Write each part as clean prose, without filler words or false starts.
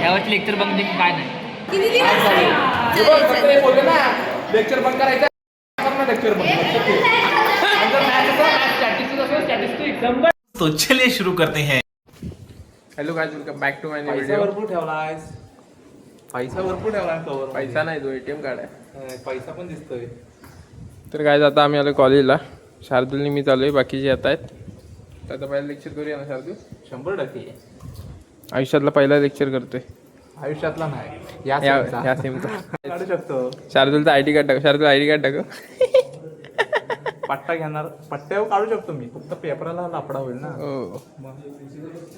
यावरची lecture बंद की काय नाही. लेक्चर बंद करायचं लेक्चर तो चलिए शुरू करते हैं. Hello guys, welcome back to my new video. भरपूर ठेवलाय. पैसा भरपूर ठेवलाय कवर. पैसा नाही, तो एटीएम कार्ड आहे. पैसा पण दिसतोय. तर गाइस आता आम्ही आलो कॉलेजला. शार्दूलनी मी चालू आहे, बाकीचे येत आहेत. तर आता पहिला लेक्चर करूया ना शार्दूल. 100% आयुष्यातला पहिला लेक्चर करतोय आयुष्यातला नाही या सेमचा. काढू शकतो. शार्दूलचा आयडी कार्ड टाकू. शार्दूल आयडी कार्ड टाकू. पट्टा घेणार, पट्ट्यावर काढू शकतो मी, फक्त पेपराला लापडा होईल ना. हो,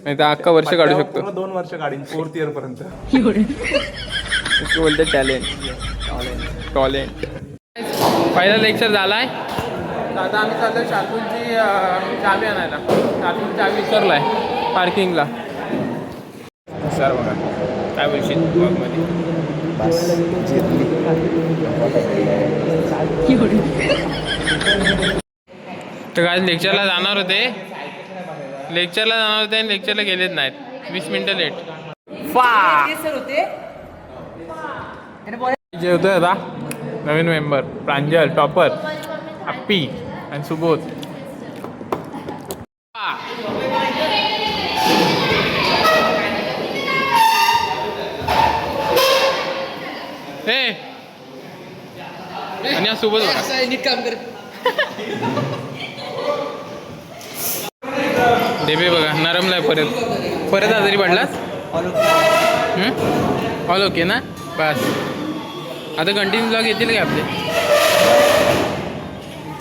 नाही तर अख्खा वर्ष काढू शकतो. 2 वर्ष काढीन, 4th इयर पर्यंत. बोलते टॅलेंट. पहिला लेक्चर झालाय. आता आम्ही चाललोय शार्दूलची चावी आणायला. शार्दूलची चावी विसरलाय पार्किंगला. सर बघा काय बोलशील ब्लॉगमध्ये. तर काय लेक्चरला जाणार होते आणि लेक्चरला गेलेच नाहीत. 20 मिनिटं लेट. जे होतं आता नवीन मेंबर प्रांजल, टॉपर, अप्पी आणि सुबोध. हे आणि हा सुबोध नीट काम कर. देबे बघा नरमलाय परत आजारी पडलास. ऑल ओके ना. बस आता कंटिन्यू ब्लॉग येतील का आपले.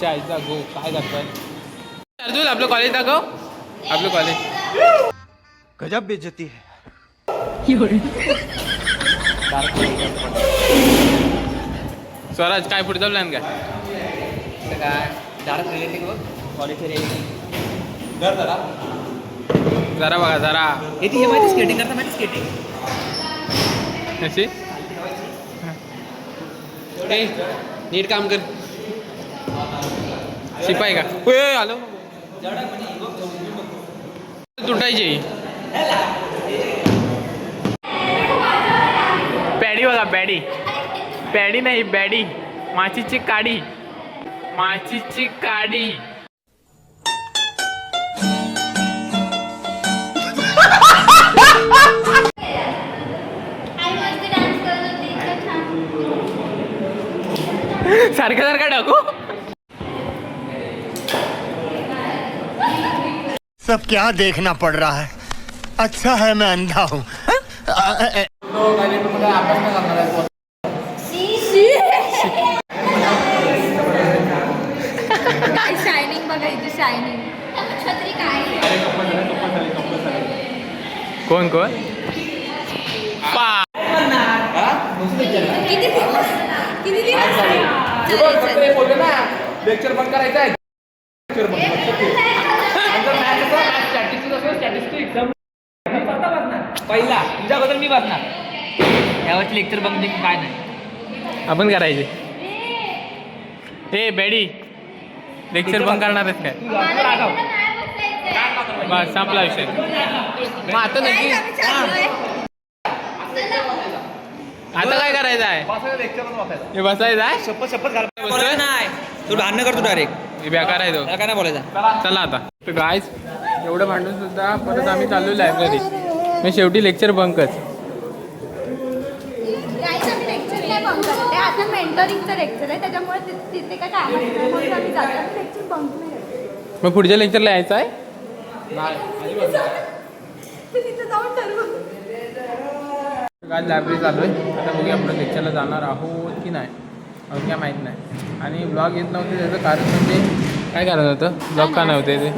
आईचा गो काय करतोय शार्दूल. आपलं कॉलेज दाखव. आपलं कॉलेज गजब बेइज्जती है. स्वराज काय पुढचा प्लॅन काय. जरा बघा जरा स्केटिंग करता माहिती स्केटिंग कशी. नीट काम कर. शिपाई का आलो तुटायची. पॅडी बघा पॅडी. पॅडी नाही बॅडी. माचीची काडी. माचीची काडी. सारखा टाकू. सब क्या देखना पड़ रहा है. अच्छा है मैं अंधा हूँ. शायनिंग बघायची. शायनिंग छत्री काय. कोण किती दिवस लेक्चर बंद करायचं. पहिला तुमच्या अगोदर मी बसणार. यावरची लेक्चर बंद की काय नाही. आपण करायचे. हे बॅडी लेक्चर बंद करणार आहेस काय. बस संपला विषय. मग आता नक्की आता काय करायचं आहे. हे बसायचं आहे. शपथ नाही तू भांडण करतो डायरेक्ट. हे बेकार आहे तो. काय नाही बोलायचा. चला आता. तर गायज एवढं भांडून सुद्धा परत आम्ही चाललो लायब्ररीत. मी शेवटी लेक्चर बंकच. लेक्चर काय बंक करते. आता मेंटरिंगचं लेक्चर आहे, त्याच्यामुळे तिथे काय काम आम्ही जातो. लेक्चर बंक नाही. मग पुढच्या लेक्चरला यायचं आहे. तिथे जाऊन ठरवू. आज लायब्ररी चालू आहे. आता बघूया आपण लेक्चरला जाणार आहोत की नाही अजून काय माहीत नाही. आणि ब्लॉग येत नव्हते त्याचं कारण म्हणजे काय कारण होतं. ब्लॉग का नव्हते ते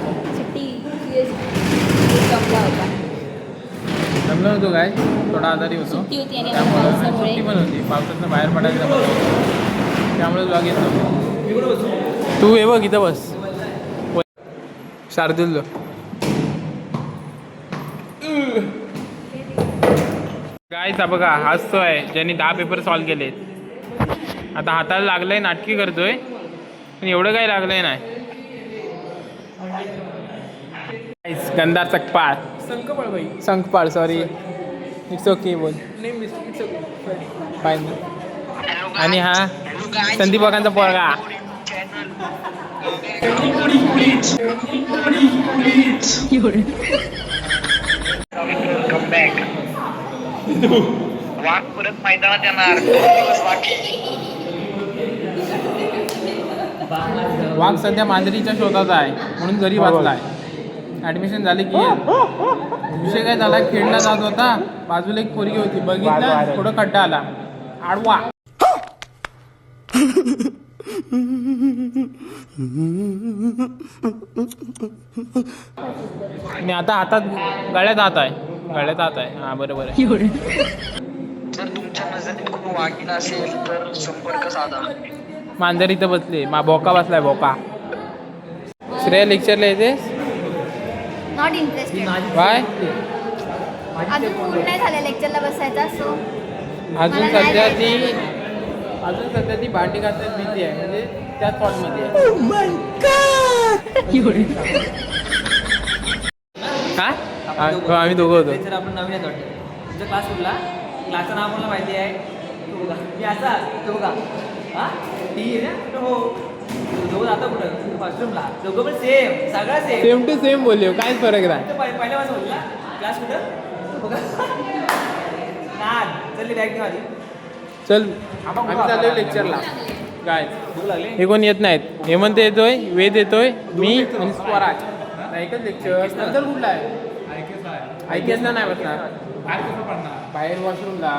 जमलं नव्हतं काय. थोडा आजारी होतो त्यामुळे सुट्टी पण होती. पावसातनं बाहेर पडायचं त्यामुळे ब्लॉग येत नव्हतं. तू ये बघ इथं बस. शार्दूल गाईस बघा हसतोय ज्यांनी 10 पेपर सॉल्व केलेत. आता हाताला लागलंय नाटकी करतोय पण एवढं काही लागलंय नाही. गंधार संकपाळ सॉरी इट्स ओके बोल. फाईन. आणि हा संदीप बागांचा पोरगा. वाघ परत मैदानात येणार 2 दिवस बाकी. वाघ सध्या मांजरीच्या शोधात आहे म्हणून घरी वाचलाय. ऍडमिशन झाले की विषय काय झाला, खेळला जात होता, बाजूला एक पोरगी होती, बघितलं, थोडं खड्डा आला, आडवा. मी आता हातात गळ्यात हात आहे. हा बरोबर आहे. जर तुमच्या नजरेत कोण वाघीण असेल तर संपर्क साधा. मांजर इथं बसले, बोका बसलाय बोका. श्रेया लेक्चरला येते नॉट इंटरेस्टेड. बाय. अजून पूर्ण नाही झालं लेक्चरला बसायचा सो अजून सध्या ती भांडी घालण्यात बिझी आहे, म्हणजे त्याच स्पॉटमध्ये आहे. आम्ही दोघं होतो. लेक्चर आपण नवीनच वाटतं. तुमचा क्लास कुठला? क्लासचं नाव मला माहिती आहे. तो बघा मी असा तो बघा हां ती आहे ना हो दोघं जाता कुठं वॉशरूमला दोघं पण सेम सगळं सेम टू सेम बोलले, काहीच फरक नाही. पहिल्या वाजता बोलला क्लास कुठं बघा नाद चल बॅग माझी. चल आम्ही चाललोय लेक्चरला. काय भूक लागली. हे कोण येत नाहीत. हेमंत येतोय, वेद येतोय, मी आणि स्वराज. एकच लेक्चर. नंतर कुठला आहे? ऐकेसला नाही बसणार. बाहेर वॉशरूमला.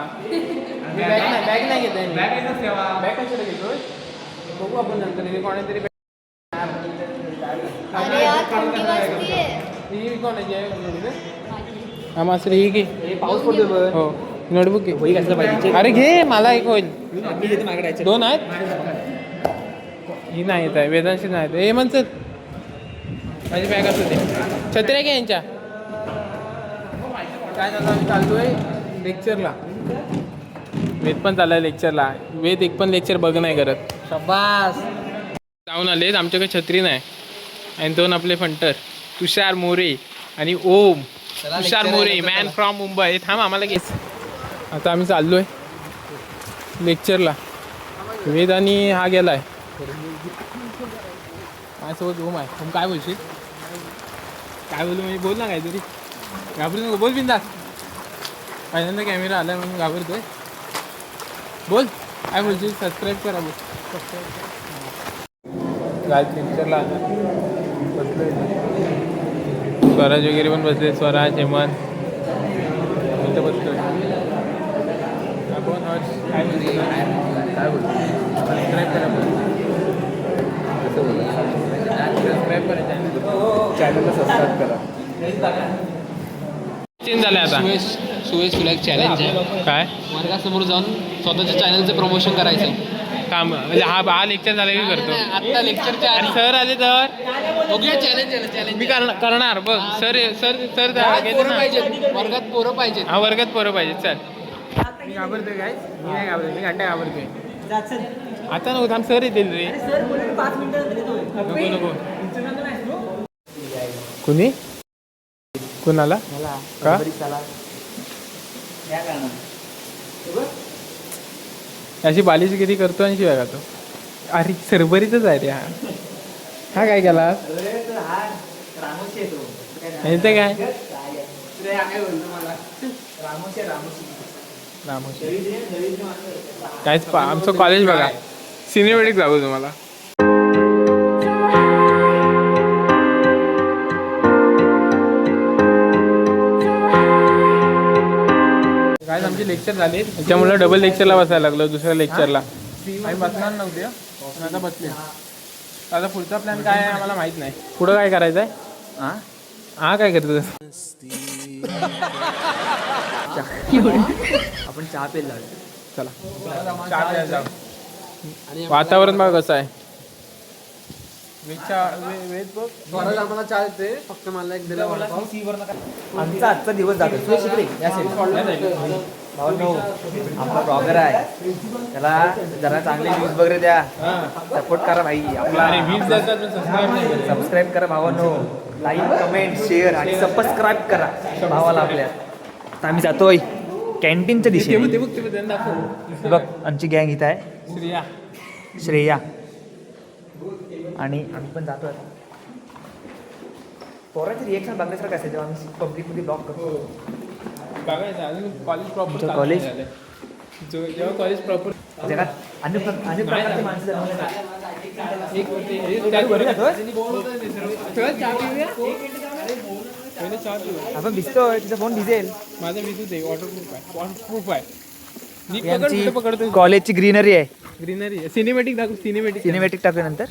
बॅग नाही घेत आहे. बॅग कशाला घेतोय बघू आपण नंतर. कोणातरी अरे यार थंडी वाजतीये. ही कोणाची आहे? हा मास्तर ही की पाऊस पडतोय बघ. हो नोटबुक घे. वही घातलं पाहिजे. अरे घे, मला एक होईल. मी देते मागडायचे 2 आहेत. ही नाही येत आहे, वेदांशी नाही येत. हे म्हणतात माझी बॅग असू दे. छत्र्या घे यांच्या. काय झालं, आम्ही चाललोय लेक्चरला. वेद पण चाललाय लेक्चरला. वेद एक पण लेक्चर बघ नाही करत. शाबास. जाऊन आलेत, आमच्याकडे छत्री नाही. आणि दोन आपले फंटर तुषार मोरे आणि ओम. तुषार मोरे मॅन फ्रॉम मुंबई. थांब आम्हाला घेस. आता आम्ही चाललोय लेक्चरला. वेद आणि हा गेलाय. माझ्यासोबत ओम आहे. ओम काय बोलशील? काय बोलू म्हणजे बोल ना काहीतरी. घाबरू नको, बोल बिंदास. पहिल्यांदा कॅमेरा आलाय म्हणून घाबरतोय. बोल काय बोलशील? सबस्क्राईब करा. बोल गायच लेक्चरला आला. बसलोय. स्वराज वगैरे पण बसले. स्वराज, हेमंत इथं बसलोय. आपण काय बोलतो? काय बोलतो? सबस्क्राईब करा. सबस्क्राईब करा चॅनलला सबस्क्राईब करा. चेंज झालंय आता. सुयश तुला एक चॅलेंज आहे. काय वर्गासमोर जाऊन स्वतःच्या चॅनलचं प्रमोशन करायचं काम म्हणजे हा लेक्चर झाला की करतो. आता लेक्चरच्या आणि सर आले तर बघूया चॅलेंज मी करणार. बघ सर सर सर पोरं पाहिजेत वर्गात, पोरं पाहिजेत. हा वर्गात पोरं पाहिजे. चल मी घाबरतोय काय? मी नाही घाबरतोय, मी घंटा घाबरतोय. आता नको थांब, सर येतील रे. 5 मिनिटं नको कुणी कुणाला का अशी बालिश किती करतो आणि शिवाय खातो. अरे सरबरीतच आहे रे. हा काय केला ते काय कायच आमचं कॉलेज बघा. सिनेमॅटिक जाऊ तुम्हाला. काय आमचे लेक्चर झाले त्याच्यामुळे डबल लेक्चरला बसायला लागलो. दुसऱ्या लेक्चरला आम्ही बसणार नव्हते पण आता बसले. आता पुढचा प्लॅन काय आहे आम्हाला माहित नाही. पुढं काय करायचं आहे? हा काय करतो? आपण चहा प्यायला चला चहा प्यायला जाऊ. वातावरण बघा कसं आहे. आम्हाला चहा येते, फक्त मला एक दिला. आमचा आजचा दिवस जातो. तू शिकले या भाऊ आपला ब्लॉगर आहे, त्याला जरा चांगले व्ह्यूज वगैरे द्या. सपोर्ट करा भाई. आपला सबस्क्राईब करा भावांनो. लाईक, कमेंट, शेअर आणि सबस्क्राईब करा भावाला आपल्या. आता आम्ही जातोय. कॅन्टीनच्या दिशेने. ते बघ त्यांना दाखव. बघ आमची गँग इथं आहे, श्रेया. श्रेया, आणि आम्ही पण जातो आता. पोरांचे रिएक्शन बघण्यासारखं असेल जेव्हा आम्ही पब्लिकमध्ये ब्लॉग करतो. बघायचं अजून कॉलेज प्रॉपर. तुमचं college? जेव्हा कॉलेज प्रॉपर जगात अनेक प्रकारचे माणसं जन्मले. आपण भिजतोय, तिचा फोन भिजेल. माझा विद्युत आहे, वॉटरप्रूफ आहे. नीट ही पकड, आमची कुठं पकडतोय? कॉलेजची ग्रीनरी आहे. ग्रीनरी सिनेमॅटिक दाखव. सिनेमॅटिक टाकू नंतर.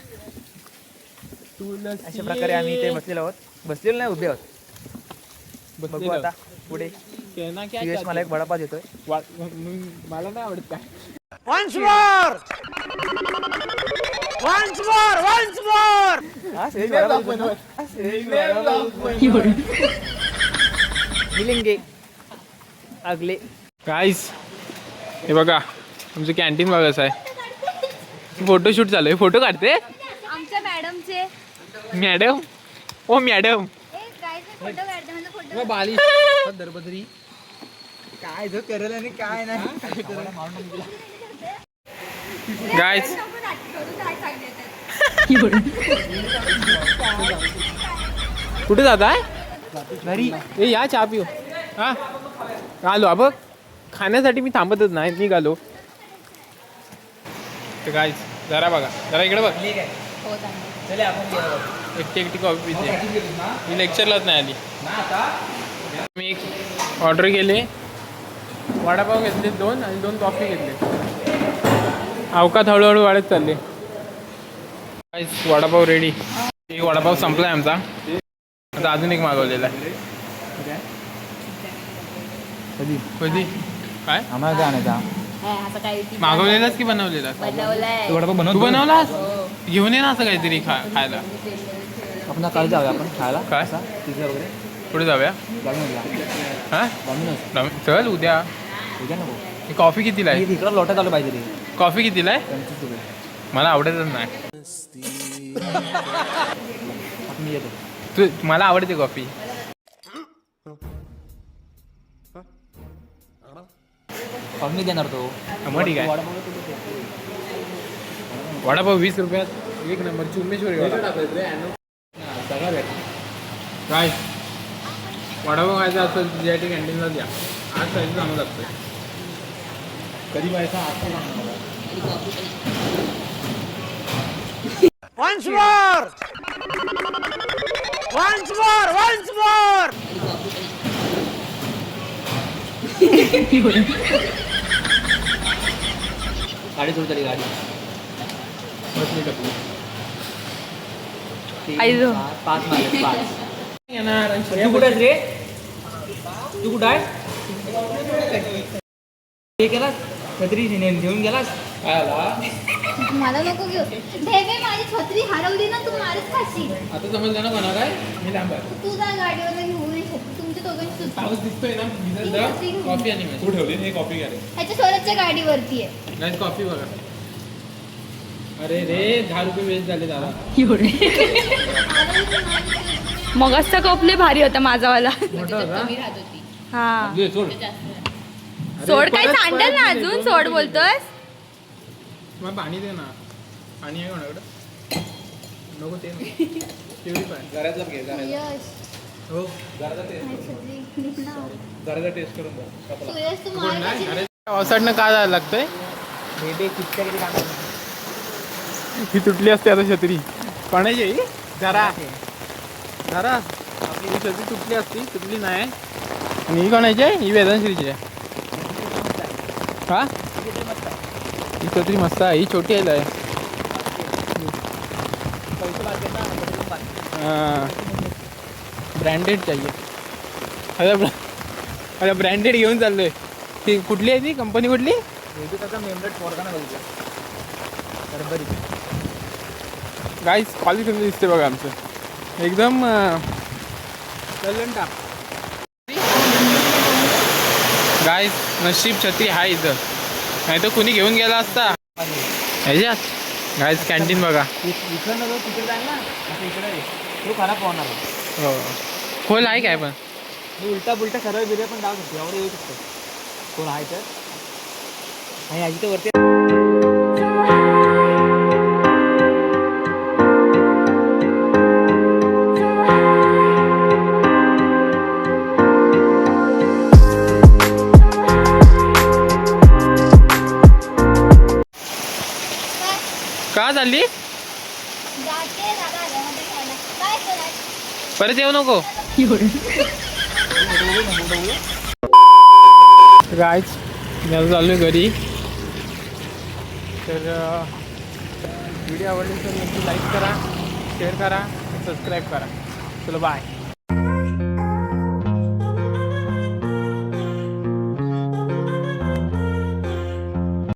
तुळस अशा प्रकारे आम्ही इथे बसलेलो आहोत. बसलेलो नाही, उभे आहोत. बघू आता पुढे. सुयश मला एक वडापाव देतोय. मला नाही आवडत काय. हा, सुयश वडापाव देतो. हा, सुयश वडापाव देतो. मिलेंगे अगले. गाईस हे बघा तुमचं कॅन्टीन बघा कसं आहे. फोटोशूट चालू आहे. फोटो काढते आमच्या मॅडमचे मॅडम. ओ मॅडम. फोटो काढते म्हणजे फोटो बाली दरबदरी काय जो करेल आणि काय नाही. गाईस कुठे जात आहे? घरी. ए या चहा पिऊ. हा आलो. बघ खाण्यासाठी मी थांबतच नाही, निघालो. तर गाईस जरा बघा, जरा इकडे बघ. एकटी एकटी कॉफी पिते. मी लेक्चरलाच नाही आली. मी एक ऑर्डर केले, वडापाव घेतले 2 आणि 2 कॉफी घेतले. अवकात हळूहळू वाढत चालले. वडापाव रेडी. एक वडापाव संपलाय आमचा. आता अजून एक मागवलेला आहे. कधी काय आम्हाला काय आणायचा? मागवलेलाच की बनवलेला? वडापाव तू बनवलास? घेऊन ये ना असं काहीतरी खायला. आपण काल जाऊया आपण खायला. काय पिझ्झा वगैरे. पुढे जाऊया. हा चल उद्या. उद्या नको. कॉफी कितीला आहे? इकडं लोटात आलं पाहिजे रे. कॉफी कितीला आहे? 25 रुपये. मला आवडतच नाही. मी येतो. तू मला आवडते कॉफी. मी देणार तो. मग ठीक आहे. वडापाव 20 रुपयात एक नंबर. चुम्मेश्वरी काय वडापाव खायचा असेल तुझ्यासाठी कॅन्टीनला द्या. आज खायचं चांगलं लागतं. कधी पाहिजे आता. Once more! Once more! Once more! गाडी सुरू झाली. गाडी आयजो. 5 मारले. 5 येणार. तू कुठे आहेस रे? तू कुठं आहे? हे केलास छत्री घेऊन गेलास? मला नको घेऊ. देवे माझी छत्री हरवली ना, तू मारच खाशील. आता समजलं ना कोणा काय मी लांब आहे. तू जा गाडीवर घेऊन ये छत्री. तुमच्या दोघांची सुद्धा पाऊस दिसतोय ना. कॉफी आणि तू ठेवली हे कॉपी घ्या रे. ह्याच्या स्वराजच्या गाडीवरती आहे. नाही कॉफी बघा. अरे रे 10 रुपये वेस्ट झाले दादा. मगसचा कपले भारी होता माझावाला. हा सोड काय सांडेल ना अजून. सोड बोलतोस. मग पाणी दे ना. पाणी आहे कोणाकडं? नको ते तेवढी पाणी. जराचा घे जरा. हो जराचा टेस्ट करून बघ. अरे पावसाळ्यानं का जायला लागतंय? बेबे किती किती काम. ही तुटली असते आता छत्री. कोणाची आहे? जरा जरा आपली ही छत्री तुटली असती. तुटली नाही. आणि ही कोणाची आहे? ही वेदांश्रीची आहे. हा ही छत्री मस्त आहे. ही छोटी आहे. ब्रँडेड चाहिए. अरे ब्रँडेड घेऊन चाललोय. ती कुठली आहे? ती कंपनी कुठली? बेबी त्याचा मेमरेट पोरगा ना बघितला. गाईस कॉलेज कमी दिसते बघा आमचं. एकदम चलन टाक. गाईस नशीब छत्री आहे इथं, नाही तर कुणी घेऊन गेला असता ह्याच्यात. गाईस कॅन्टीन बघा. इकडं नको तिकडे जाईल ना. असं इकडे तो खराब होणार. हो खोल आहे काय पण. मी उलटा पुलटा सरळ बिरळ पण जाऊ शकतो. एवढं येऊ शकतो. कोण आहे तर आणि आजी तर वरती का चालली जाते दादा आल्यामध्ये खायला. काय करायचं? परत येऊ नको गायच मी चाललो घरी तर व्हिडिओ आवडली तर नक्की लाईक करा शेअर करा सबस्क्राईब करा चलो बाय